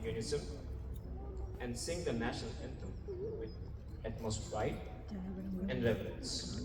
unison and sing the national anthem with utmost pride and reverence.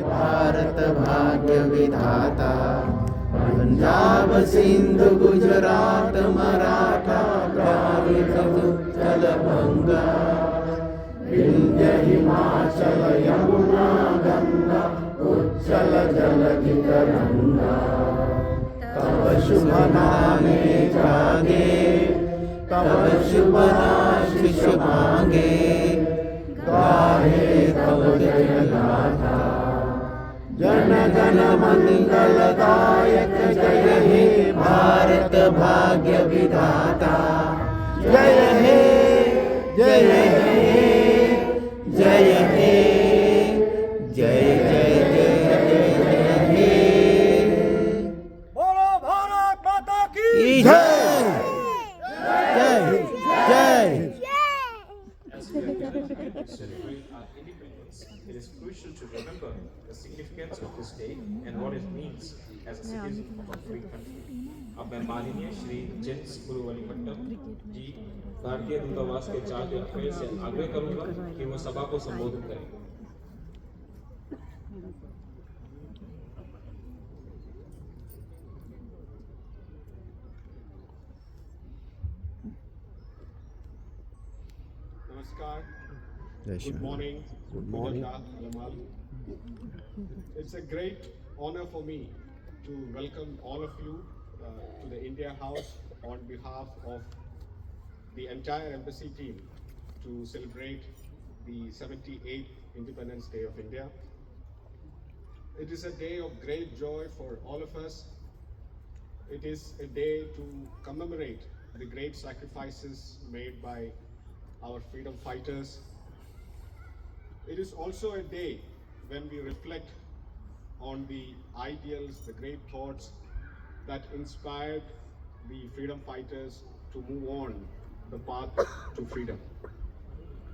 Bharat भाग्य विधाता, पंजाब सिंध गुजरात मराठा द्राविड उत्कल बंगा, विंध्य हिमाचल यमुना गंगा उच्चल जलधि तरंगा। तब शुभ नामे जागे, तब शुभ आशीष मांगे, गाहे तब जय गाथा। जन गण मंगलदायक जय हे भारत भाग्य विधाता। जय हे जय हे जय हे जय जय जय जय हे। बोलो भारत माता की जय जय जय। As we are gathered together to celebrate our independence, it is crucial to remember the significance of this day and what it means as a citizen of a free country. अब मैं माननीय श्री जेम्स गुरुवलीपट्टम जी भारतीय दूतावास के charge affair से आग्रह करूंगा कि वो सभा को संबोधित करें। Namaskar. Yes, Good sir. morning. Good morning. Alamal. It's a great honor for me to welcome all of you to the India House on behalf of the entire embassy team to celebrate the 78th Independence Day of India. It is a day of great joy for all of us. It is a day to commemorate the great sacrifices made by our freedom fighters. It is also a day when we reflect on the ideals, the great thoughts that inspired the freedom fighters to move on the path to freedom.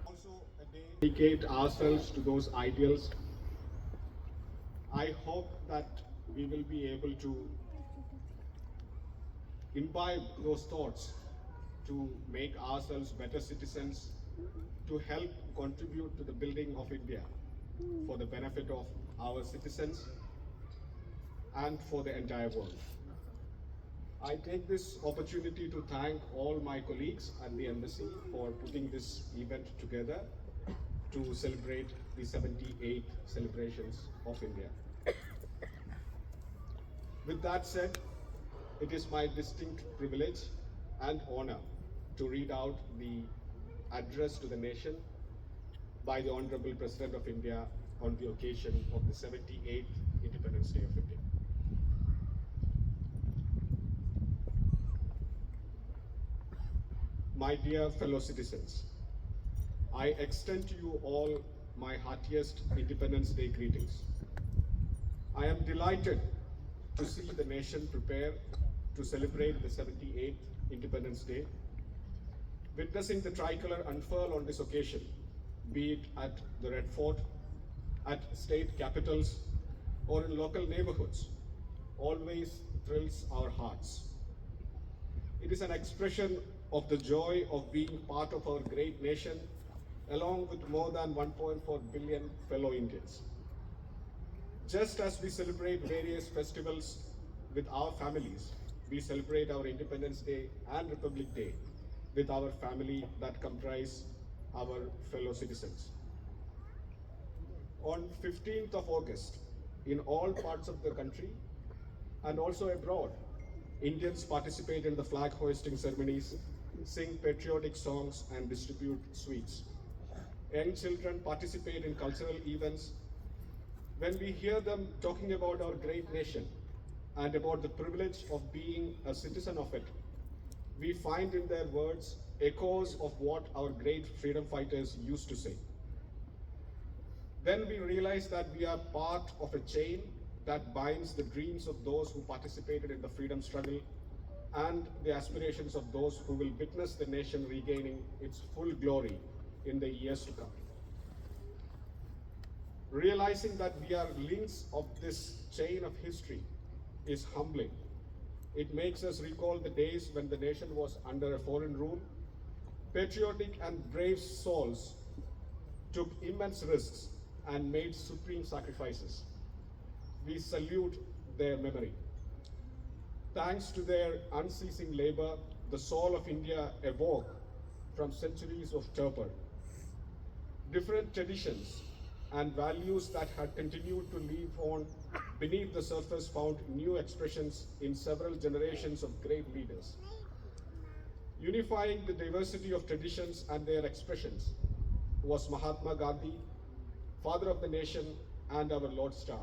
Also a day to dedicate ourselves to those ideals. I hope that we will be able to imbibe those thoughts to make ourselves better citizens, to help contribute to the building of India for the benefit of our citizens and for the entire world. I take this opportunity to thank all my colleagues at the embassy for putting this event together to celebrate the 78th celebrations of India. With that said, it is my distinct privilege and honor to read out the address to the nation by the Honorable President of India on the occasion of the 78th Independence Day of India. My dear fellow citizens, I extend to you all my heartiest Independence Day greetings. I am delighted to see the nation prepare to celebrate the 78th Independence Day. Witnessing the tricolour unfurl on this occasion, be it at the Red Fort, at state capitals, or in local neighborhoods, always thrills our hearts. It is an expression of the joy of being part of our great nation, along with more than 1.4 billion fellow Indians. Just as we celebrate various festivals with our families, we celebrate our Independence Day and Republic Day with our family that comprise our fellow citizens. On 15th of August, in all parts of the country and also abroad, Indians participate in the flag hoisting ceremonies, sing patriotic songs and distribute sweets. Young children participate in cultural events. When we hear them talking about our great nation, and about the privilege of being a citizen of it, we find in their words echoes of what our great freedom fighters used to say. Then we realize that we are part of a chain that binds the dreams of those who participated in the freedom struggle and the aspirations of those who will witness the nation regaining its full glory in the years to come. Realizing that we are links of this chain of history is humbling. It makes us recall the days when the nation was under a foreign rule. Patriotic and brave souls took immense risks and made supreme sacrifices. We salute their memory. Thanks to their unceasing labor, the soul of India awoke from centuries of torpor. Different traditions and values that had continued to live on beneath the surface found new expressions in several generations of great leaders. Unifying the diversity of traditions and their expressions was Mahatma Gandhi, father of the nation and our Lodestar.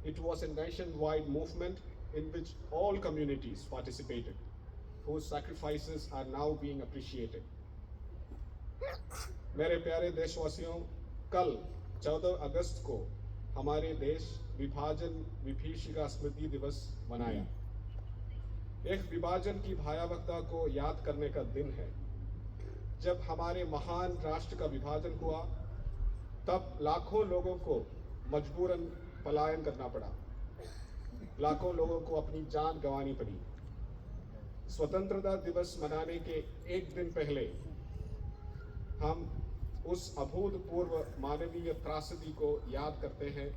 It was a nationwide movement in which all communities participated, whose sacrifices are now being appreciated. मेरे प्यारे देशवासियों, कल 14 अगस्त को हमारे देश विभाजन विभीषिका स्मृति दिवस मनाया। एक विभाजन की भयावहता को याद करने का दिन है। जब हमारे महान राष्ट्र का विभाजन हुआ, तब लाखों लोगों को मजबूरन पलायन करना पड़ा। लाखों लोगों को अपनी जान गंवानी पड़ी। स्वतंत्रता दिवस मनाने के एक दिन पहले हम उस अभूतपूर्व मानवीय त्रासदी को याद करते हैं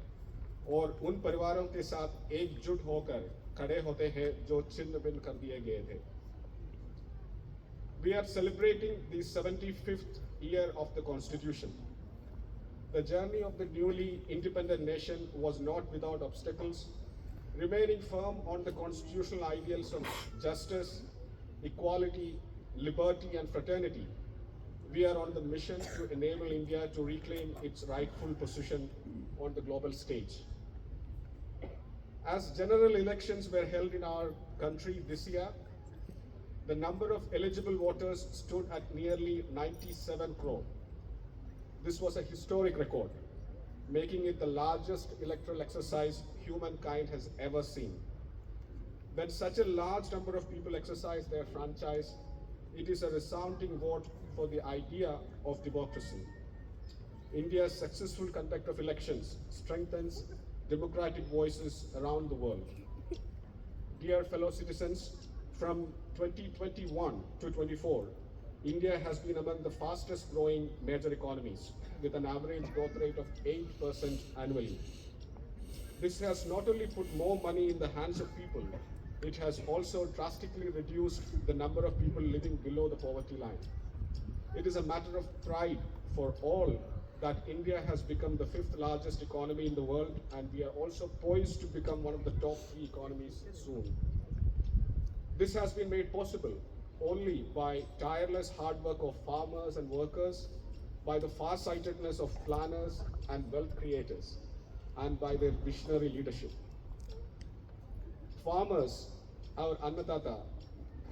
और उन परिवारों के साथ एकजुट होकर खड़े होते हैं जो छिन्न भिन्न कर दिए गए थे। We are celebrating the 75th year of the Constitution. The journey of the newly independent nation was not without obstacles. Remaining firm on the constitutional ideals of justice, equality, liberty, and fraternity, we are on the mission to enable India to reclaim its rightful position on the global stage. As general elections were held in our country this year, the number of eligible voters stood at nearly 97 crore. This was a historic record, making it the largest electoral exercise humankind has ever seen. When such a large number of people exercise their franchise, it is a resounding vote for the idea of democracy. India's successful conduct of elections strengthens democratic voices around the world. Dear fellow citizens, from 2021 to 24, India has been among the fastest growing major economies with an average growth rate of 8% annually. This has not only put more money in the hands of people, it has also drastically reduced the number of people living below the poverty line. It is a matter of pride for all that India has become the 5th largest economy in the world, and we are also poised to become one of the top 3 economies soon. This has been made possible only by tireless hard work of farmers and workers, by the far-sightedness of planners and wealth creators, and by their visionary leadership. Farmers, our Annadata,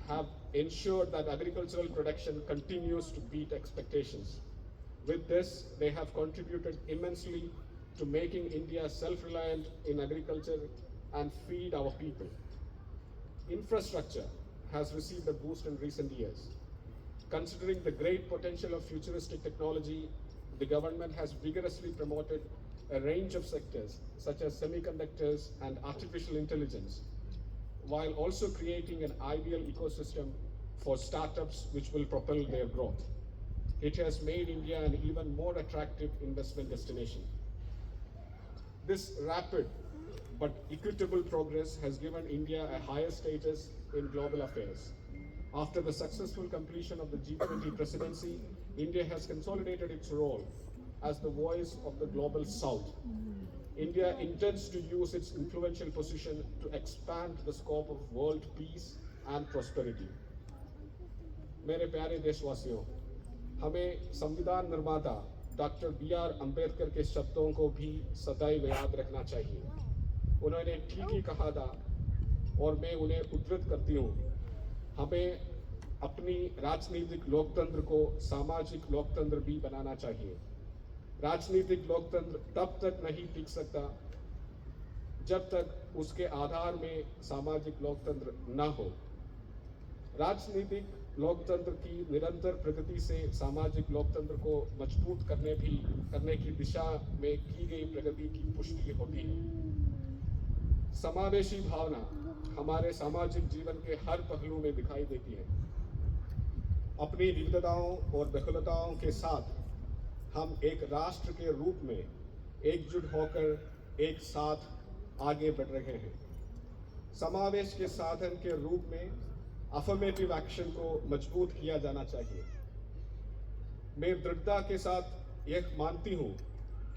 have ensured that agricultural production continues to beat expectations. With this, they have contributed immensely to making India self-reliant in agriculture and feed our people. Infrastructure has received a boost in recent years. Considering the great potential of futuristic technology, the government has vigorously promoted a range of sectors such as semiconductors and artificial intelligence, while also creating an ideal ecosystem for startups which will propel their growth. It has made India an even more attractive investment destination. This rapid but equitable progress has given India a higher status in global affairs. After the successful completion of the G20 presidency, India has consolidated its role as the voice of the global South. India intends to use its influential position to expand the scope of world peace and prosperity. मेरे प्यारे देशवासियों, हमें संविधान निर्माता doctor B.R. Ambedkar के शब्दों को भी सदैव याद रखना चाहिए। उन्होंने ठीक ही कहा था और मैं उन्हें उद्धृत करती हूँ, हमें अपनी राजनीतिक लोकतंत्र को सामाजिक लोकतंत्र भी बनाना चाहिए। राजनीतिक लोकतंत्र तब तक नहीं टिक सकता जब तक उसके आधार में सामाजिक लोकतंत्र न हो। राजनीतिक लोकतंत्र की निरंतर प्रगति से सामाजिक लोकतंत्र को मजबूत करने की दिशा में की गई प्रगति की पुष्टि होती है। समावेशी भावना हमारे सामाजिक जीवन के हर पहलू में दिखाई देती है। अपनी विविधताओं और बहुलताओं के साथ हम एक राष्ट्र के रूप में एकजुट होकर एक साथ आगे बढ़ रहे हैं। समावेश के साधन के रूप में अफर्मेटिव एक्शन को मजबूत किया जाना चाहिए। मैं दृढ़ता के साथ यह मानती हूँ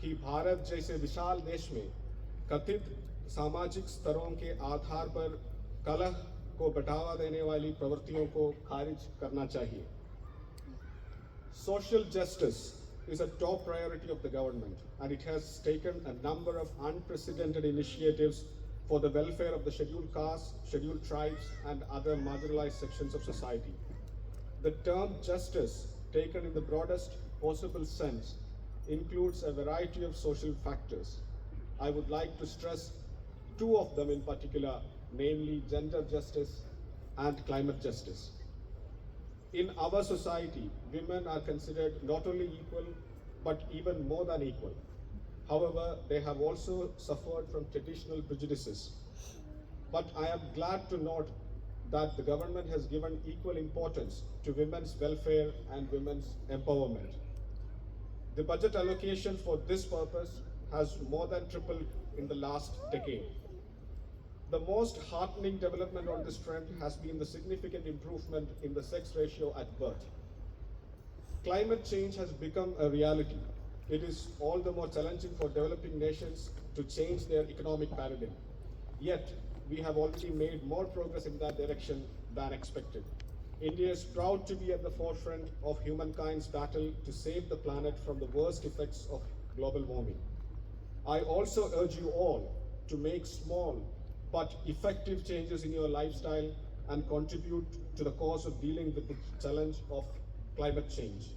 कि भारत जैसे विशाल देश में कथित सामाजिक स्तरों के आधार पर कलह को बढ़ावा देने वाली प्रवृत्तियों को खारिज करना चाहिए। Social justice is a top priority of the government, and it has taken a number of unprecedented initiatives for the welfare of the scheduled castes, scheduled tribes, and other marginalized sections of society. The term justice, taken in the broadest possible sense, includes a variety of social factors. I would like to stress two of them in particular, namely gender justice and climate justice. In our society, women are considered not only equal, but even more than equal. However, they have also suffered from traditional prejudices. But I am glad to note that the government has given equal importance to women's welfare and women's empowerment. The budget allocation for this purpose has more than tripled in the last decade. The most heartening development on this front has been the significant improvement in the sex ratio at birth. Climate change has become a reality. It is all the more challenging for developing nations to change their economic paradigm. Yet, we have already made more progress in that direction than expected. India is proud to be at the forefront of humankind's battle to save the planet from the worst effects of global warming. I also urge you all to make small but effective changes in your lifestyle and contribute to the cause of dealing with the challenge of climate change.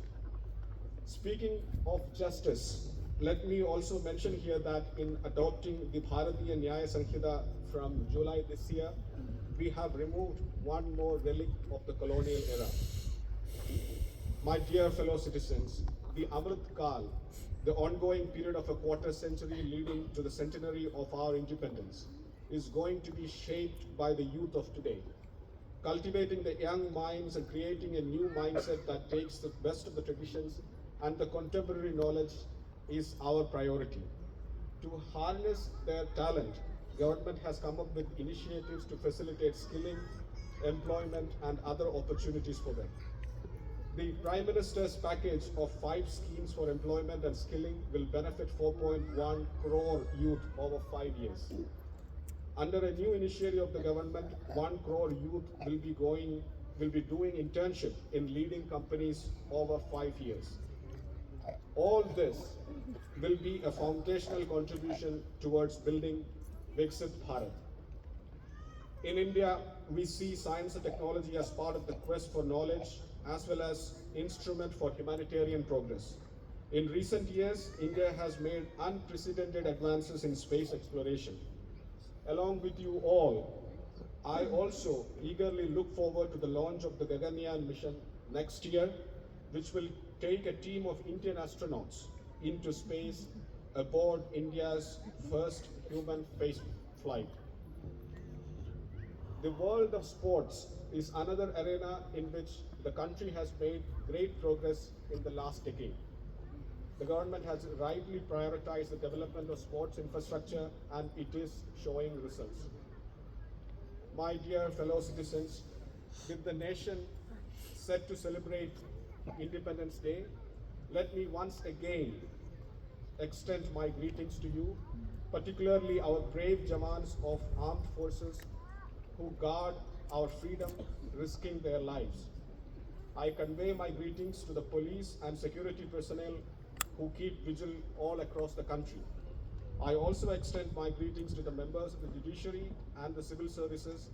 Speaking of justice, let me also mention here that in adopting the Bharatiya Nyaya Sanhita from July this year, we have removed one more relic of the colonial era. My dear fellow citizens, the Amrit Kal, the ongoing period of a quarter century leading to the centenary of our independence, is going to be shaped by the youth of today. Cultivating the young minds and creating a new mindset that takes the best of the traditions and the contemporary knowledge is our priority. To harness their talent, government has come up with initiatives to facilitate skilling, employment, and other opportunities for them. The Prime Minister's package of 5 schemes for employment and skilling will benefit 4.1 crore youth over 5 years. Under a new initiative of the government, 1 crore youth will be doing internship in leading companies over 5 years. All this will be a foundational contribution towards building Viksit Bharat. In India, we see science and technology as part of the quest for knowledge as well as instrument for humanitarian progress. In recent years, India has made unprecedented advances in space exploration. Along with you all, I also eagerly look forward to the launch of the Gaganyaan mission next year, which will take a team of Indian astronauts into space aboard India's first human space flight. The world of sports is another arena in which the country has made great progress in the last decade. The government has rightly prioritized the development of sports infrastructure, and it is showing results. My dear fellow citizens, with the nation set to celebrate Independence Day, let me once again extend my greetings to you, particularly our brave Jawans of armed forces who guard our freedom, risking their lives. I convey my greetings to the police and security personnel who keep vigil all across the country. I also extend my greetings to the members of the judiciary and the civil services,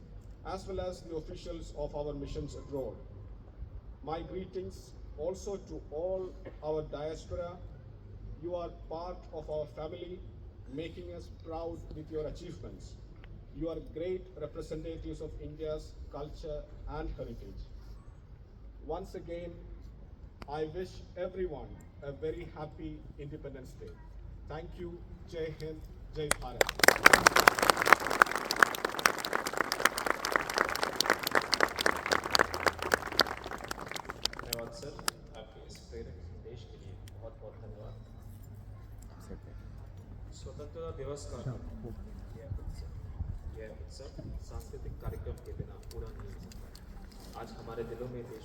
as well as the officials of our missions abroad. My greetings also to all our diaspora. You are part of our family, making us proud with your achievements. You are great representatives of India's culture and heritage. Once again, I wish everyone a very happy Independence Day. Thank you. Jai Hind, Jai Bharat. धन्यवाद sir, आपके इस प्रेरक संदेश के लिए बहुत बहुत धन्यवाद। स्वतंत्रता दिवस का यह उत्सव सांस्कृतिक कार्यक्रम के बिना पूरा नहीं हो सकता। आज हमारे दिलों में देश